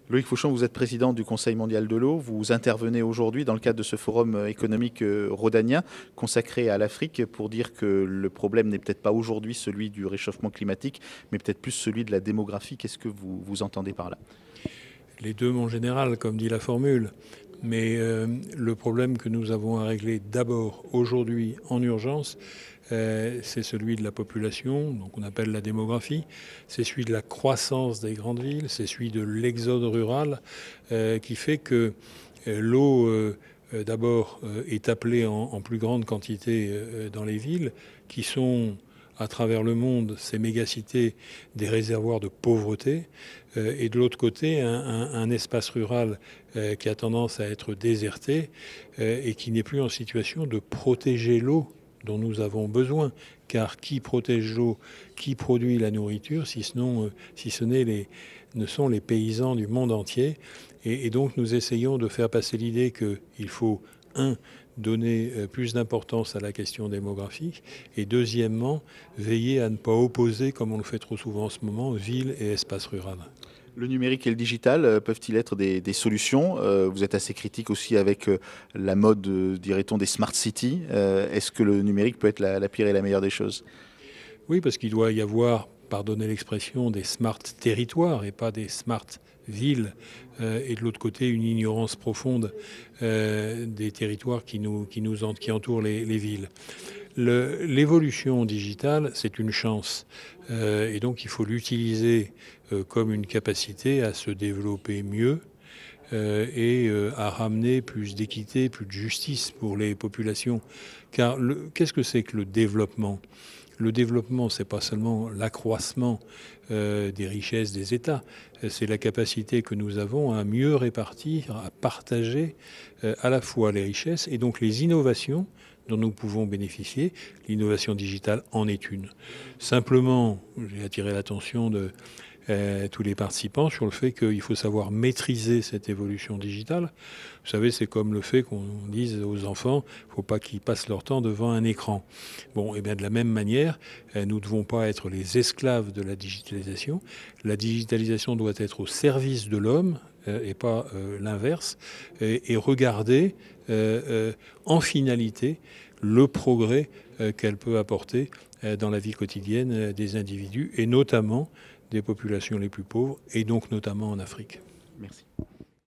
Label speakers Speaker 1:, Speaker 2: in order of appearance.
Speaker 1: Loïc Fauchon, vous êtes président du Conseil mondial de l'eau. Vous intervenez aujourd'hui dans le cadre de ce forum économique rhodanien consacré à l'Afrique pour dire que le problème n'est peut-être pas aujourd'hui celui du réchauffement climatique, mais peut-être plus celui de la démographie. Qu'est-ce que vous entendez par là?
Speaker 2: Les deux, mon général, comme dit la formule. Mais le problème que nous avons à régler d'abord aujourd'hui en urgence, c'est celui de la population, donc on appelle la démographie, c'est celui de la croissance des grandes villes, c'est celui de l'exode rural qui fait que l'eau d'abord est appelée en plus grande quantité dans les villes qui sont à travers le monde, ces mégacités, des réservoirs de pauvreté, et de l'autre côté, un espace rural qui a tendance à être déserté et qui n'est plus en situation de protéger l'eau dont nous avons besoin. Car qui protège l'eau, qui produit la nourriture, si ce ne sont les paysans du monde entier. Et donc nous essayons de faire passer l'idée qu'il faut, donner plus d'importance à la question démographique et deuxièmement, veiller à ne pas opposer, comme on le fait trop souvent en ce moment, ville et espace rural.
Speaker 1: Le numérique et le digital peuvent-ils être des solutions? Vous êtes assez critique aussi avec la mode, dirait-on, des smart cities. Est-ce que le numérique peut être la pire et la meilleure des choses?
Speaker 2: Oui, parce qu'il doit y avoir, pardonnez l'expression, des smart territoires et pas des smart villes. Et de l'autre côté, une ignorance profonde des territoires qui entourent les villes. L'évolution digitale, c'est une chance. Et donc, il faut l'utiliser comme une capacité à se développer mieux et à ramener plus d'équité, plus de justice pour les populations. Car qu'est-ce que c'est que le développement ? Le développement, ce n'est pas seulement l'accroissement des richesses des États, c'est la capacité que nous avons à mieux répartir, à partager à la fois les richesses et donc les innovations dont nous pouvons bénéficier. L'innovation digitale en est une. Simplement, j'ai attiré l'attention de tous les participants sur le fait qu'il faut savoir maîtriser cette évolution digitale. Vous savez, c'est comme le fait qu'on dise aux enfants, il ne faut pas qu'ils passent leur temps devant un écran. Bon, et bien de la même manière, nous ne devons pas être les esclaves de la digitalisation. La digitalisation doit être au service de l'homme et pas l'inverse, et regarder en finalité le progrès qu'elle peut apporter dans la vie quotidienne des individus et notamment des populations les plus pauvres, et donc notamment en Afrique.
Speaker 1: Merci.